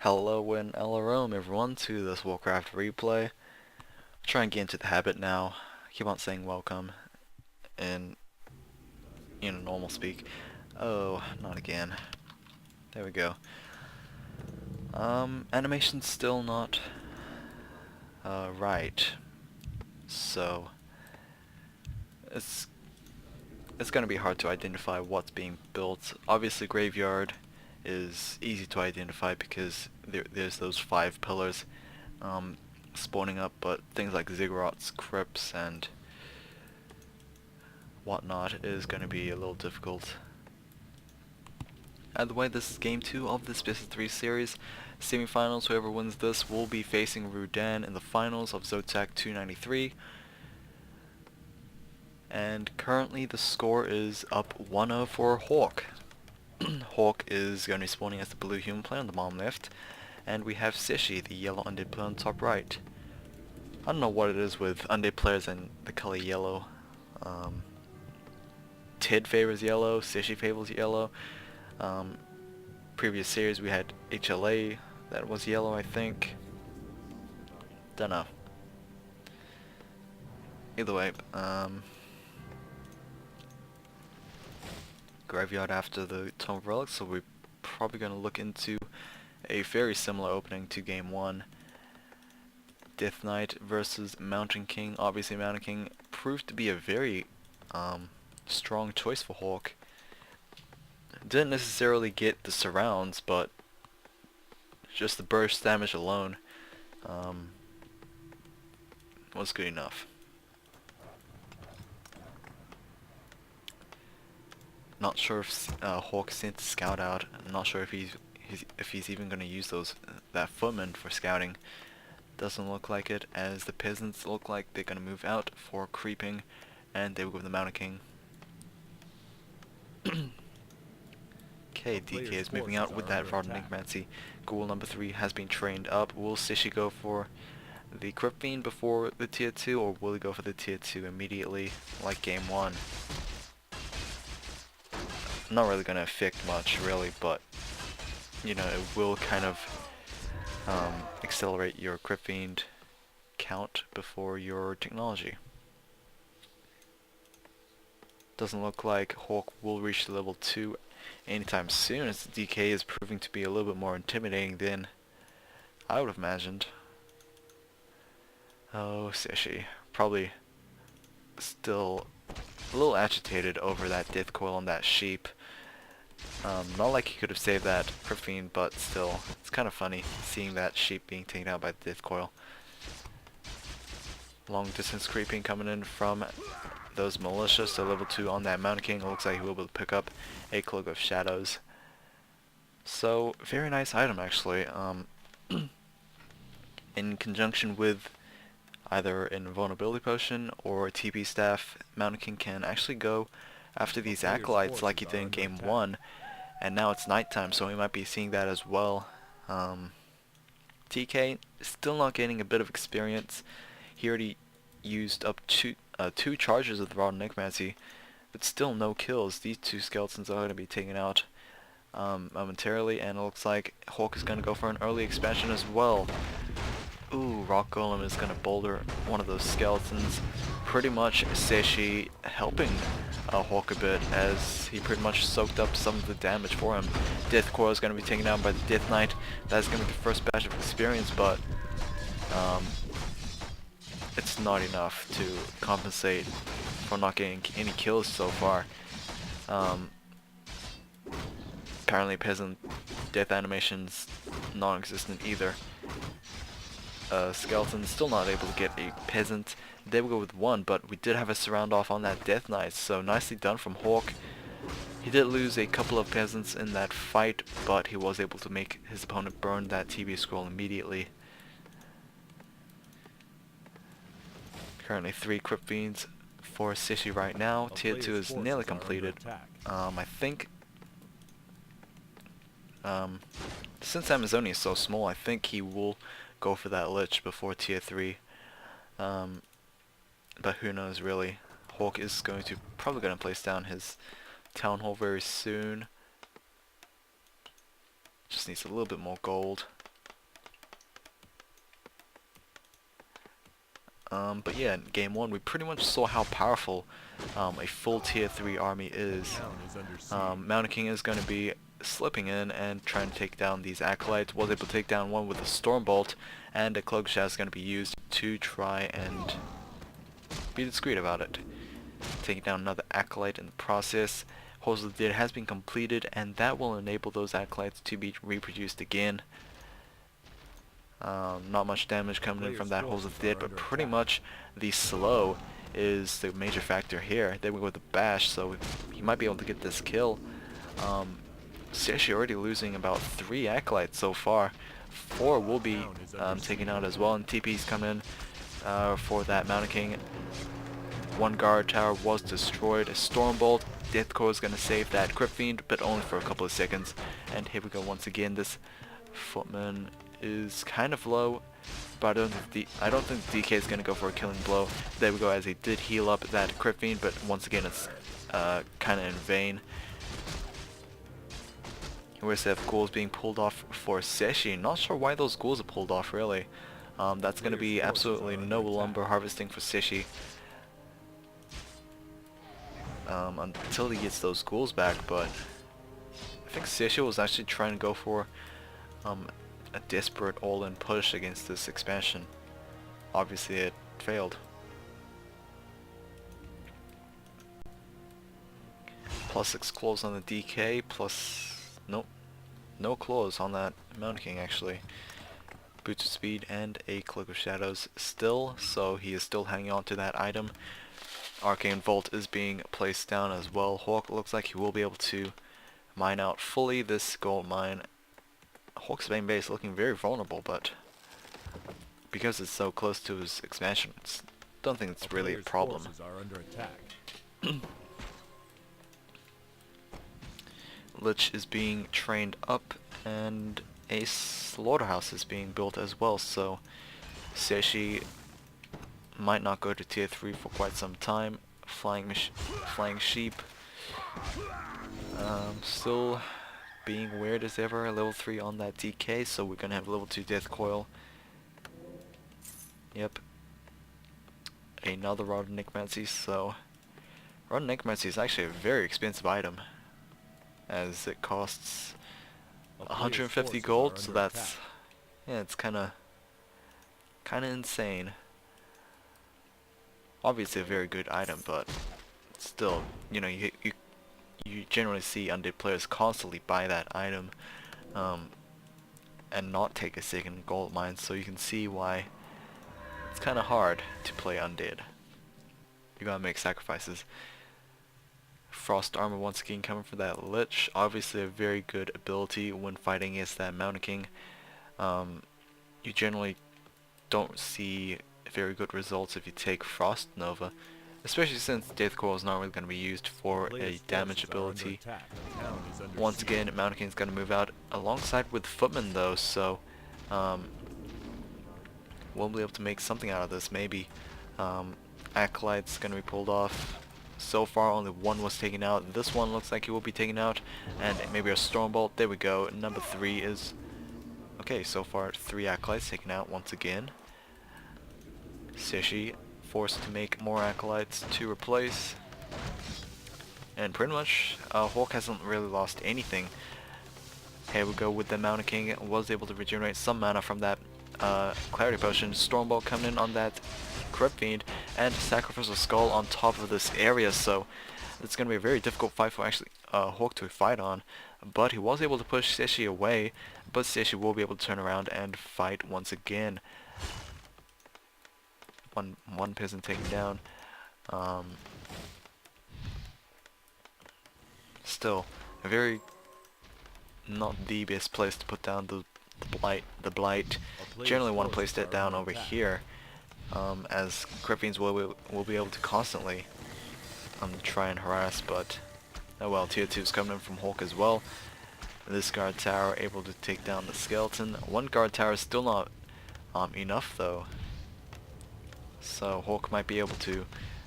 Hello and hello everyone to this Warcraft replay. Try and get into the habit now. Keep on saying welcome in normal speak. Oh, not again. There we go. Animation's still not right. So it's gonna be hard to identify what's being built. Obviously Graveyard is easy to identify because there's those 5 pillars spawning up, but things like ziggurats, crypts, and whatnot is going to be a little difficult. Either way, this is game 2 of this WC3 series. Semi-finals, whoever wins this will be facing Rudan in the finals of ZOTAC 293. And currently the score is up 1-0 for Hawk. Hawk is going to be spawning as the blue human player on the bottom left, and we have Cechi, the yellow undead player on the top right. I don't know what it is with undead players and the color yellow. Tid favors yellow, Cechi favors yellow. Previous series we had HLA that was yellow, I think. Dunno. Either way, Graveyard after the Tome of Relics, so we're probably going to look into a very similar opening to game 1. Death Knight versus Mountain King. Obviously Mountain King proved to be a very strong choice for Hawk. Didn't necessarily get the surrounds, but just the burst damage alone was good enough. Not sure if Hawk sent the scout out. I'm not sure if he's even going to use that footman for scouting. Doesn't look like it, as the peasants look like they're going to move out for creeping, and they will go with the Mountain King. Okay, DK is moving out with that Rod Necromancy. Ghoul number 3 has been trained up. Will Cechi go for the Crypt Fiend before the tier 2, or will he go for the tier 2 immediately, like game 1? Not really going to affect much, really, but it will kind of accelerate your Crypt Fiend count before your technology. Doesn't look like Hawk will reach level 2 anytime soon, as the DK is proving to be a little bit more intimidating than I would have imagined. Oh, Cechi. Probably still a little agitated over that death coil on that sheep. Not like he could have saved that Crypt Fiend, but still, it's kind of funny seeing that sheep being taken out by the death coil. Long distance creeping coming in from those militia, so level 2 on that Mountain King. It looks like he will be able to pick up a Cloak of Shadows. So, very nice item actually. In conjunction with either an Invulnerability Potion or a TP Staff, Mountain King can actually go after these Acolytes like he did in game 1. And now it's nighttime, so we might be seeing that as well. TK still not getting a bit of experience. He already used up two charges of the Rod Necromancy, but still no kills. These 2 skeletons are going to be taken out momentarily, and it looks like Hawk is going to go for an early expansion as well. Ooh, Rock Golem is going to boulder one of those skeletons. Pretty much Cechi helping Hawk a bit, as he pretty much soaked up some of the damage for him. Death Coil is going to be taken down by the Death Knight. That's going to be the first batch of experience, but it's not enough to compensate for not getting any kills so far. Apparently peasant death animations non-existent either. Skeleton still not able to get a peasant. They will go with 1, but we did have a surround off on that Death Knight, so nicely done from Hawk. He did lose a couple of peasants in that fight, but he was able to make his opponent burn that TB scroll immediately. Currently 3 Crypt Fiends for Cechi right now. Tier 2 is nearly completed. I think since Amazoni is so small, I think he will go for that Lich before tier 3. But who knows really. Hawk is probably going to place down his Town Hall very soon. Just needs a little bit more gold. But yeah, in game 1 we pretty much saw how powerful a full tier 3 army is. Mountain King is going to be slipping in and trying to take down these acolytes. Was able to take down one with a Stormbolt, and a Cloak Shaft is going to be used to try and be discreet about it. Taking down another acolyte in the process. Halls of the Dead has been completed, and that will enable those acolytes to be reproduced again. Not much damage coming in from that Halls of the Dead, but pretty much the slow is the major factor here. Then we go with the bash, so he might be able to get this kill. Cechi already losing about 3 acolytes so far. 4 will be taken out as well, and TP's coming in for that Mountain King. 1 guard tower was destroyed. A Stormbolt. Deathcore is going to save that Crypt Fiend, but only for a couple of seconds. And here we go once again. This Footman is kind of low, but I don't think DK is going to go for a killing blow. There we go, as he did heal up that Crypt Fiend, but once again it's kind of in vain. We have ghouls being pulled off for Cechi. Not sure why those ghouls are pulled off really. That's going to be absolutely no lumber harvesting for Cechi. Until he gets those ghouls back, but I think Cechi was actually trying to go for a desperate all-in push against this expansion. Obviously it failed. +6 claws on the DK, plus nope, no claws on that Mountain King actually. Boots of Speed and a Cloak of Shadows still, so he is still hanging on to that item. Arcane Vault is being placed down as well. Hawk looks like he will be able to mine out fully this gold mine. Hawk's main base looking very vulnerable, but because it's so close to his expansion, don't think it's really a problem. Are under attack. Lich is being trained up, and a slaughterhouse is being built as well, so Cechi might not go to tier 3 for quite some time. Flying sheep. Still being weird as ever. Level 3 on that DK, so we're gonna have level 2 Death Coil. Yep. Another Rod of Necromancy, so Rod of Necromancy is actually a very expensive item, as it costs 150 gold, so that's yeah, it's kinda insane. Obviously a very good item, but still, you know, you generally see undead players constantly buy that item and not take a second gold mine, so you can see why it's kind of hard to play undead. You gotta make sacrifices. Frost Armor once again coming for that Lich. Obviously a very good ability when fighting against that Mountain King. You generally don't see very good results if you take Frost Nova, especially since Death Coil is not really going to be used for a damage ability. Once again, Mountain King is going to move out alongside with Footman though, so we'll be able to make something out of this maybe. Acolyte's going to be pulled off. So far only 1 was taken out. This one looks like it will be taken out, and maybe a Stormbolt. There we go. Number 3 is okay. So far 3 acolytes taken out once again. Cechi forced to make more acolytes to replace, and pretty much Hawk hasn't really lost anything. Here we go with the Mountain King. Was able to regenerate some mana from that Clarity Potion. Stormbolt coming in on that Crypt Fiend, and Sacrificial Skull on top of this area, so it's going to be a very difficult fight for actually Hawk to fight on, but he was able to push Cechi away, but Cechi will be able to turn around and fight once again. One peasant taken down. Still, a very not the best place to put down the blight. Generally want to place that down over here, as Crypt Fiends will be able to constantly try and harass. But oh well, tier 2 is coming in from Hawk as well. This guard tower able to take down the skeleton. 1 guard tower is still not enough though. So Hawk might be able to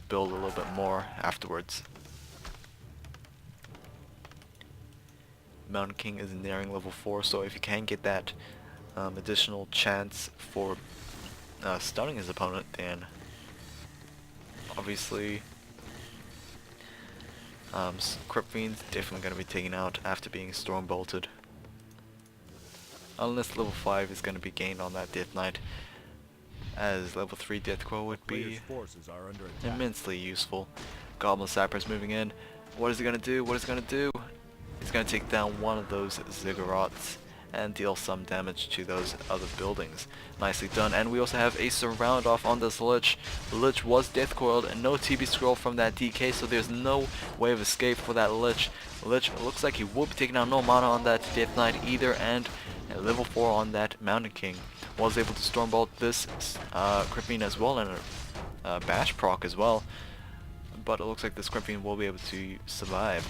build a little bit more afterwards. Mountain King is nearing level 4, so if you can get that additional chance for stunning his opponent, then obviously, Crypt Fiend's definitely going to be taken out after being storm bolted. Unless level 5 is going to be gained on that Death Knight, as level 3 Death Crow would be forces are under attack. immensely useful. Goblin Sapper's moving in. What is he going to do? What is he going to do? He's going to take down one of those ziggurats and deal some damage to those other buildings. Nicely done. And we also have a surround off on this Lich. The Lich was death coiled and no TB scroll from that DK, so there's no way of escape for that Lich. Lich looks like he will be taking down no mana on that Death Knight either, and at level 4 on that Mountain King. Was able to Stormbolt this Crypt Fiend as well, and a Bash proc as well. But it looks like this Crypt Fiend will be able to survive.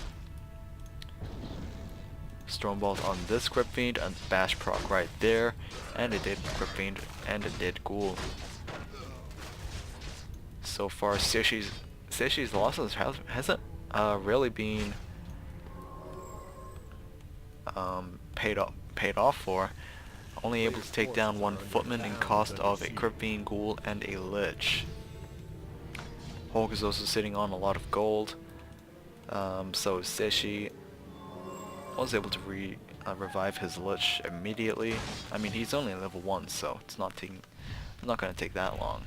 Stormbolt on this Crypt Fiend, and Bash proc right there, and a dead Crypt Fiend and a dead Ghoul. So far, Cechi's losses hasn't really been paid off for. Only able to take down one Footman in cost of a Crypt Fiend, Ghoul, and a Lich. Hawk is also sitting on a lot of gold, so Cechi was able to revive his Lich immediately. I mean, he's only level 1, so it's not going to take that long.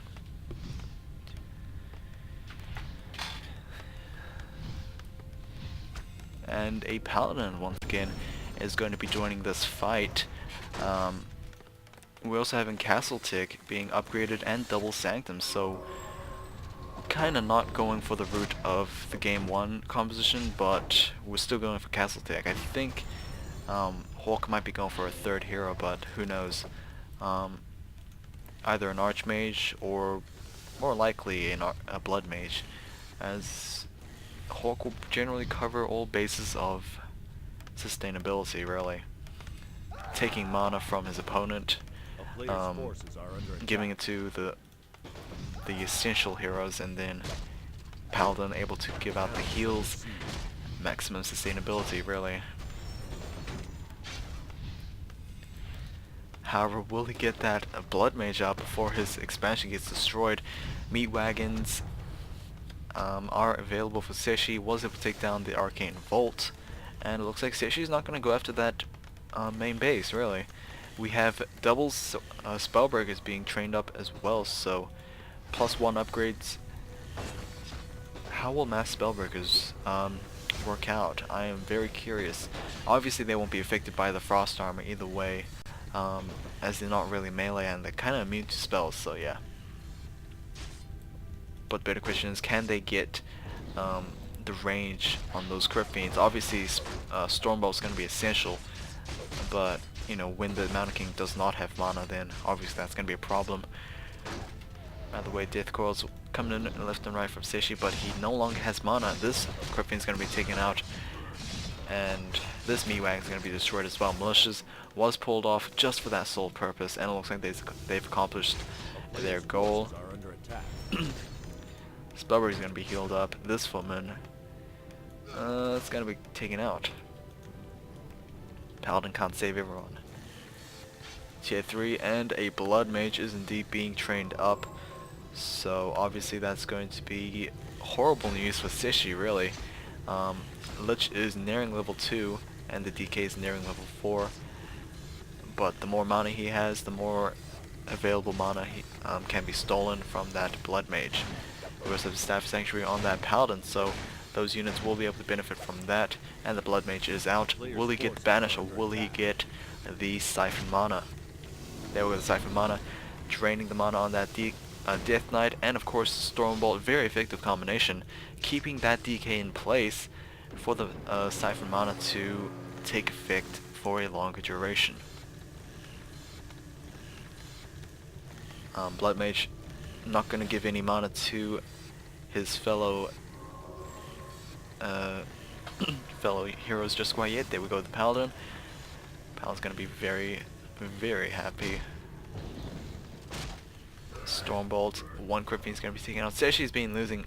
And a Paladin once again is going to be joining this fight. We're also having Castle Tick being upgraded and Double Sanctum, so kinda not going for the route of the game 1 composition, but we're still going for Castle Tick. I think Hawk might be going for a third hero, but who knows. Either an Archmage or more likely a Blood Mage, as Hawk will generally cover all bases of sustainability, really. Taking mana from his opponent, giving it to the essential heroes, and then Paladin able to give out the heals. Maximum sustainability, really. However, will he get that Blood Mage out before his expansion gets destroyed? Meat Wagons are available for Cechi. Was able to take down the Arcane Vault, and it looks like Cechi's not going to go after that main base, really. We have double Spellbreakers being trained up as well, so +1 upgrades. How will mass Spellbreakers work out? I am very curious. Obviously they won't be affected by the Frost Armor either way, as they're not really melee and they're kind of immune to spells, so yeah. But better question is, can they get the range on those Crypt Fiends? Obviously Stormbolt is going to be essential, but you know, when the Mountain King does not have mana, then obviously that's going to be a problem. By the way, Death Coil's coming in left and right from Cechi, but he no longer has mana. This Crypt Fiend's going to be taken out, and this Meatwag is going to be destroyed as well. Malicious was pulled off just for that sole purpose, and it looks like they've accomplished their goal. Spellbreaker is going to be healed up. This Footman, it's going to be taken out. Paladin can't save everyone. Tier 3 and a Blood Mage is indeed being trained up. So obviously that's going to be horrible news for Cechi, really. Lich is nearing level 2 and the DK is nearing level 4. But the more mana he has, the more available mana he, can be stolen from that Blood Mage. We also have Staff Sanctuary on that Paladin, so those units will be able to benefit from that. And the Blood Mage is out. Will he get the Banish, or will he get the Siphon Mana? There we go, the Siphon Mana, draining the mana on that Death Knight, and of course Stormbolt, very effective combination, keeping that DK in place for the Siphon Mana to take effect for a longer duration. Blood Mage not going to give any mana to his fellow heroes just quite yet. There we go, the Paladin. Paladin's going to be very, very happy. Stormbolt, one Crypt Fiend's going to be taken out. Cechi's been losing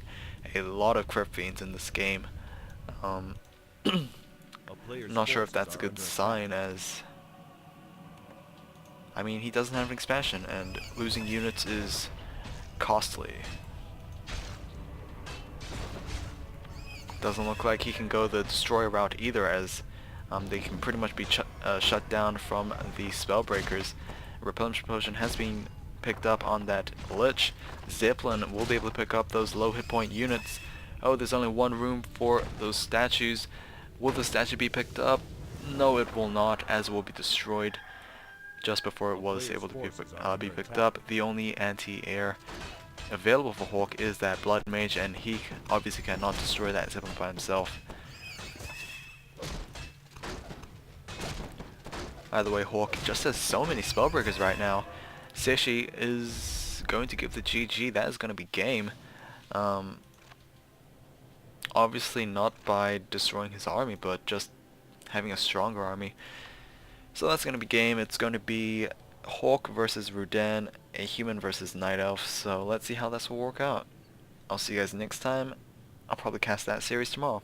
a lot of Crypt Fiends in this game. Not sure if that's a good sign, as I mean, he doesn't have an expansion and losing units is costly. Doesn't look like he can go the destroyer route either, as they can pretty much be shut down from the spellbreakers. Replenishment potion has been picked up on that lich. Zeppelin will be able to pick up those low hit point units. Oh, there's only one room for those statues. Will the statue be picked up? No, it will not, as it will be destroyed just before it was able to be picked up. The only anti-air available for Hawk is that Blood Mage, and he obviously cannot destroy that Zeppelin by himself. By the way, Hawk just has so many spellbreakers right now. Cechi is going to give the GG. That is going to be game. Obviously not by destroying his army, but just having a stronger army. So that's going to be game. It's going to be Hawk versus Rudan, a human versus Night Elf. So let's see how this will work out. I'll see you guys next time. I'll probably cast that series tomorrow.